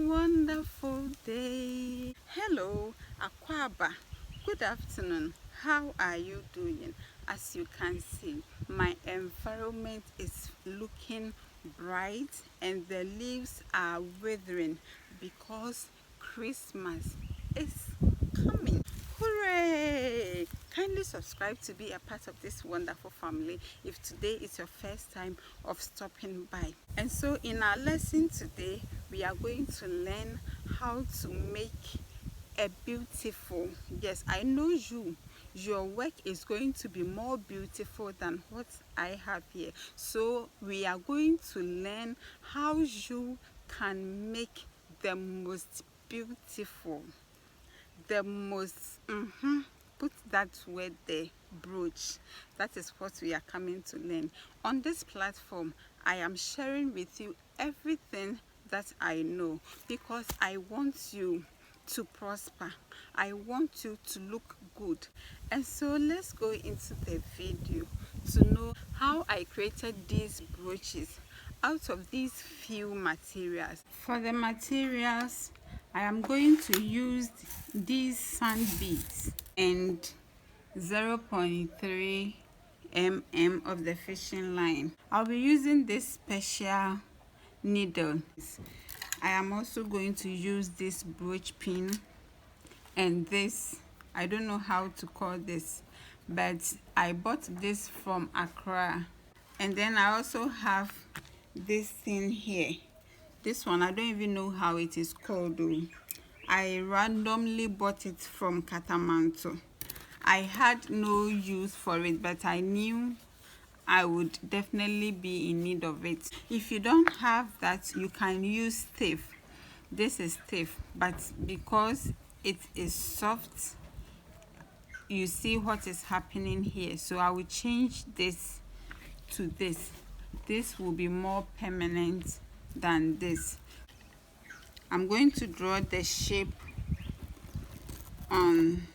wonderful day. Hello, Akwaba. Good afternoon. How are you doing? As you can see, my environment is looking bright and the leaves are withering because Christmas is coming. Hooray! Kindly subscribe to be a part of this wonderful family if today is your first time of stopping by. And so in our lesson today, we are going to learn how to make a beautiful, yes, I know your work is going to be more beautiful than what I have here. So we are going to learn how you can make the most beautiful, the most put that word there, brooch. That is what we are coming to learn. On this platform, I am sharing with you everything that I know because I want you to prosper. I want you to look good. And so let's go into the video to know how I created these brooches out of these few materials. For the materials, I am going to use these sand beads and 0.3 mm of the fishing line. I'll be using this special needle. I am also going to use this brooch pin and this, I don't know how to call this, but I bought this from Accra. And then I also have this thing here. This one, I don't even know how it is called though. I randomly bought it from Katamanto. I had no use for it, but I knew I would definitely be in need of it. If you don't have that, you can use stiff. This is stiff, but because it is soft, you see what is happening here. So I will change this to this. This will be more permanent than this. I'm going to draw the shape on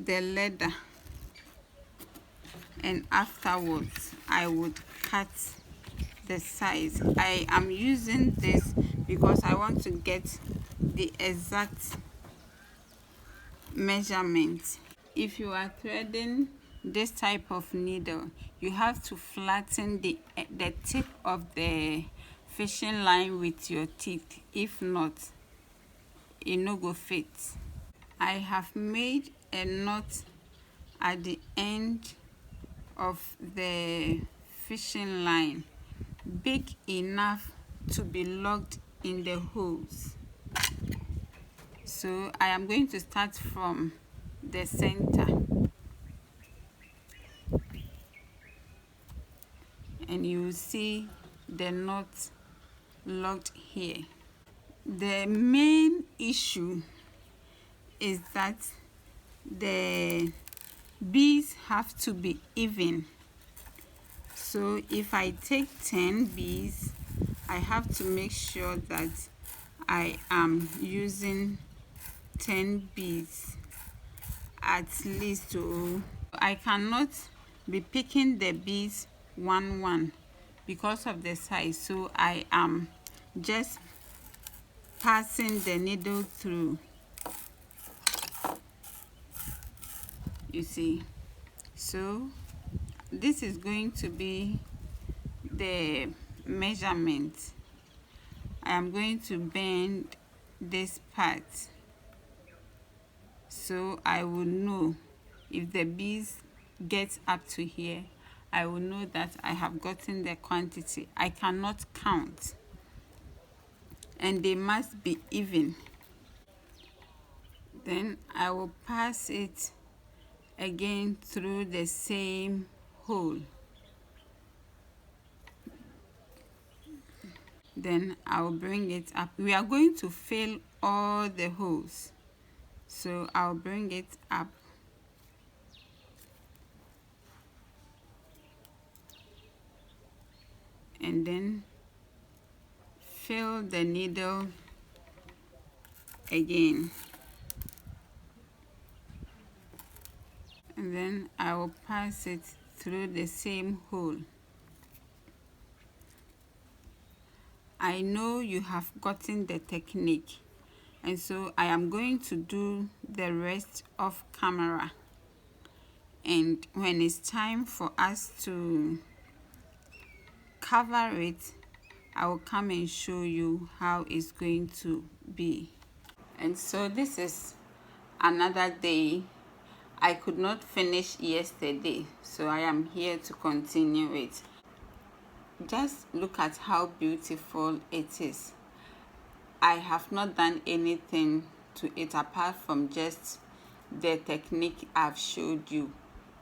the leather, and afterwards I would cut the size. I am using this because I want to get the exact measurement. If you are threading this type of needle, you have to flatten the tip of the fishing line with your teeth. If not, it no go fit. I have made a knot at the end of the fishing line, big enough to be locked in the holes. So I am going to start from the center, and you will see the knot locked here. The main issue is that the beads have to be even. So if I take 10 beads, I have to make sure that I am using 10 beads at least. I cannot be picking the beads one because of the size, so I am just passing the needle through, you see. So this is going to be the measurement. I am going to bend this part so I will know if the beads get up to here. I will know that I have gotten the quantity. I cannot count, and they must be even. Then I will pass it again through the same hole. Then I'll bring it up. We are going to fill all the holes, so I'll bring it up and then fill the needle again, and then I will pass it through the same hole. I know you have gotten the technique, and so I am going to do the rest off camera, and when it's time for us to cover it, I will come and show you how it's going to be. And so this is another day. I could not finish yesterday, so I am here to continue it. Just look at how beautiful it is. I have not done anything to it apart from just the technique I've showed you,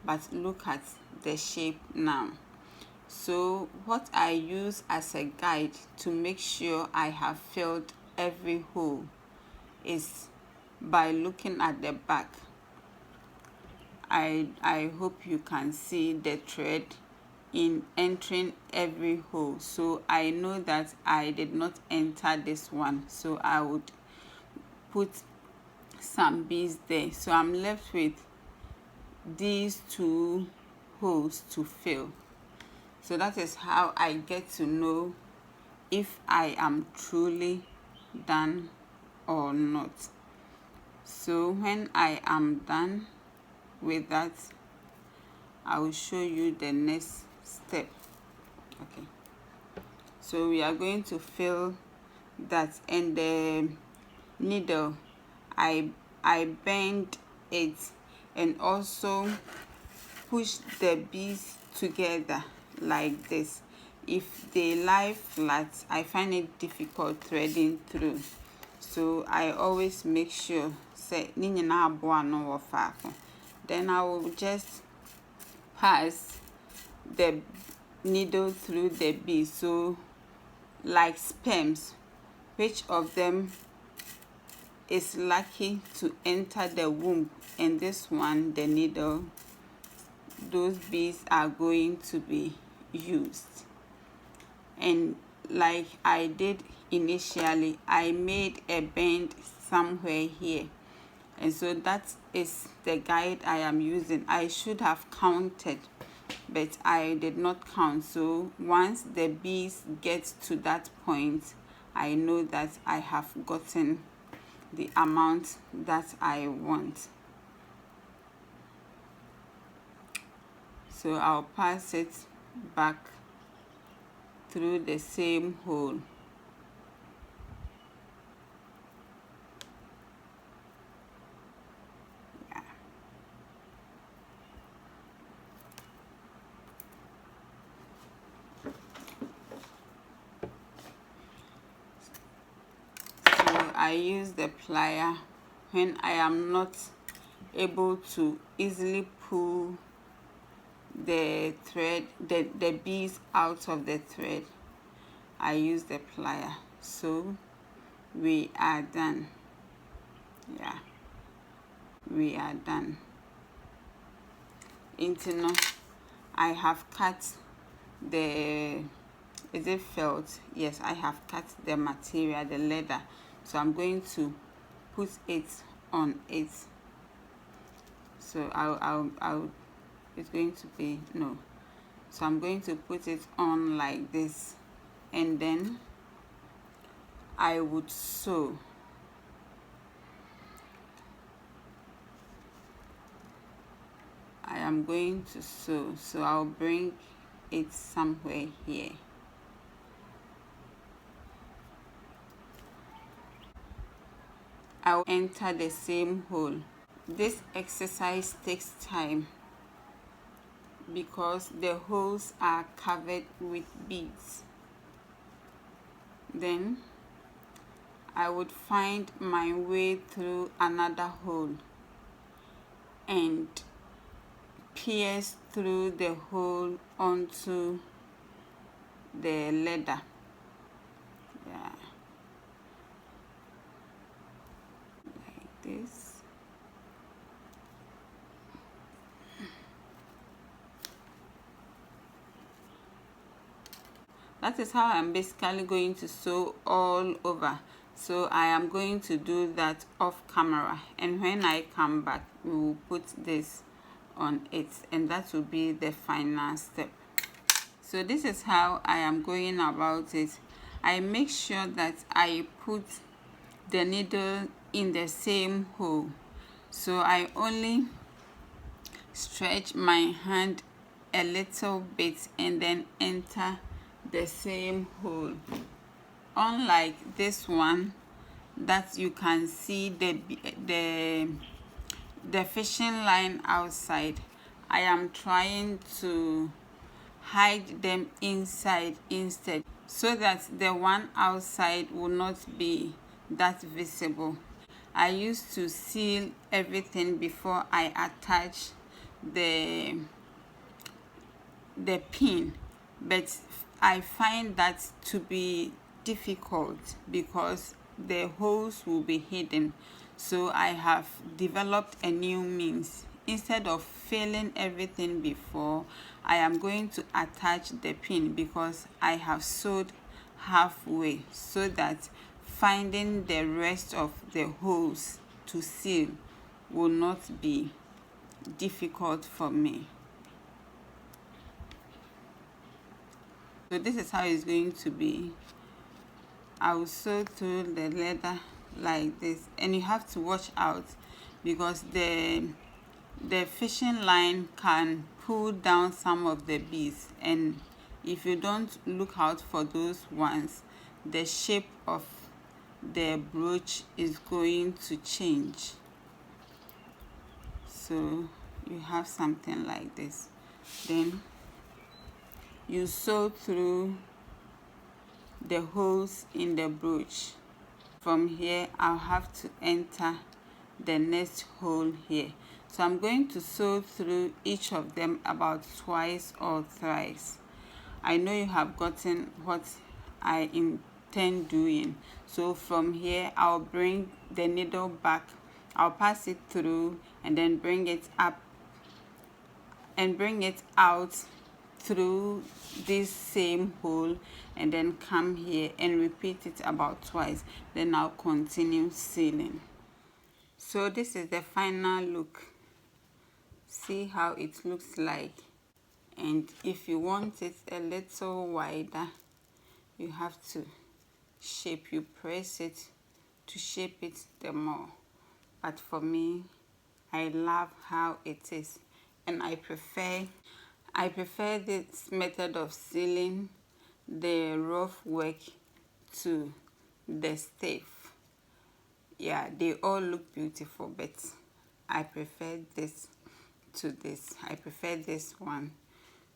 but look at the shape now. So what I use as a guide to make sure I have filled every hole is by looking at the back. I hope you can see the thread in entering every hole, so I know that I did not enter this one, so I would put some beads there. So I'm left with these two holes to fill. So that is how I get to know if I am truly done or not. So when I am done with that, I will show you the next step. Okay, so we are going to fill that, and the needle, I bend it and also push the beads together like this. If they lie flat, I find it difficult threading through, so I always make sure say then I will just pass the needle through the beads, so like sperms, which of them is lucky to enter the womb, and this one, the needle, those beads are going to be used. And like I did initially, I made a bend somewhere here, and so that is the guide I am using. I should have counted, but I did not count. So once the beads get to that point, I know that I have gotten the amount that I want. So I'll pass it back through the same hole. Yeah. So I use the plier when I am not able to easily pull the thread, the beads out of the thread. I use the plier. So we are done. Yeah, we are done. Into I have cut the, is it felt? Yes, I have cut the material, the leather. So I'm going to put it on it. So I'll it's going to be, no, so I'm going to put it on like this, and then I would sew. I am going to sew, so I'll bring it somewhere here. I'll enter the same hole. This exercise takes time because the holes are covered with beads. Then I would find my way through another hole and pierce through the hole onto the leather. Yeah, like this. That is how I'm basically going to sew all over. So I am going to do that off camera, and when I come back, we will put this on it, and that will be the final step. So this is how I am going about it. I make sure that I put the needle in the same hole. So I only stretch my hand a little bit and then enter the same hole. Unlike this one that you can see the fishing line outside, I am trying to hide them inside instead, so that the one outside will not be that visible. I used to seal everything before I attach the pin, but I find that to be difficult because the holes will be hidden. So I have developed a new means. Instead of filling everything before, I am going to attach the pin because I have sewed halfway, so that finding the rest of the holes to seal will not be difficult for me. So this is how it's going to be. I will sew through the leather like this, and you have to watch out because the fishing line can pull down some of the beads, and if you don't look out for those ones, the shape of the brooch is going to change. So you have something like this, then you sew through the holes in the brooch. From here I'll have to enter the next hole here. So I'm going to sew through each of them about twice or thrice. I know you have gotten what I intend doing. So from here I'll bring the needle back, I'll pass it through and then bring it up and bring it out through this same hole, and then come here and repeat it about twice. Then I'll continue sealing. So this is the final look. See how it looks like. And if you want it a little wider, you have to you press it to shape it the more. But for me, I love how it is, and I prefer this method of sealing the rough work to the stiff. Yeah, they all look beautiful, but I prefer this to this. I prefer this one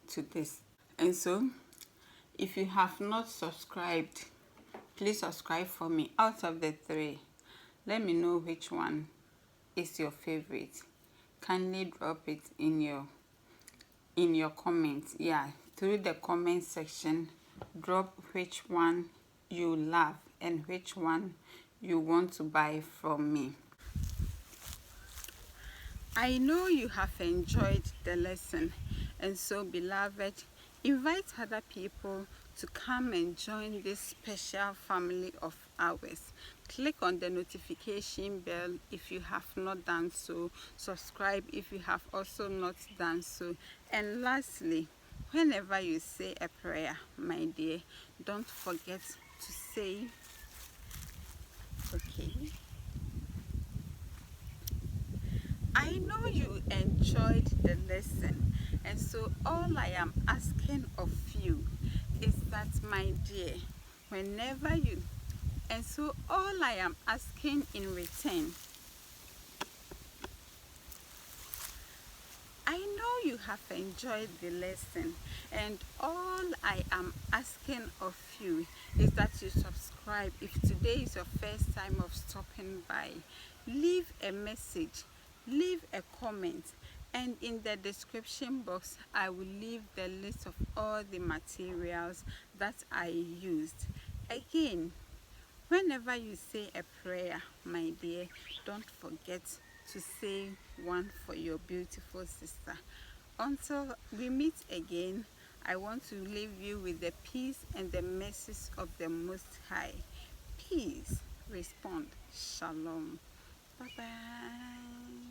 to this. And so if you have not subscribed, please subscribe for me. Out of the three, let me know which one is your favorite. Kindly drop it in your comments. Yeah, through the comment section, drop which one you love and which one you want to buy from me. I know you have enjoyed the lesson, and so beloved, invite other people to come and join this special family of ours. Click on the notification bell if you have not done so. Subscribe if you have also not done so. And lastly, whenever you say a prayer, my dear, don't forget to say, okay, I know you enjoyed the lesson, and so all I am asking of you is that, my dear, whenever you, and so all I am asking in return, I know you have enjoyed the lesson, and all I am asking of you is that you subscribe. If today is your first time of stopping by, leave a message, leave a comment, and in the description box I will leave the list of all the materials that I used. Again, whenever you say a prayer, my dear, don't forget to say one for your beautiful sister. Until we meet again, I want to leave you with the peace and the mercies of the Most High. Peace, respond, shalom. Bye-bye.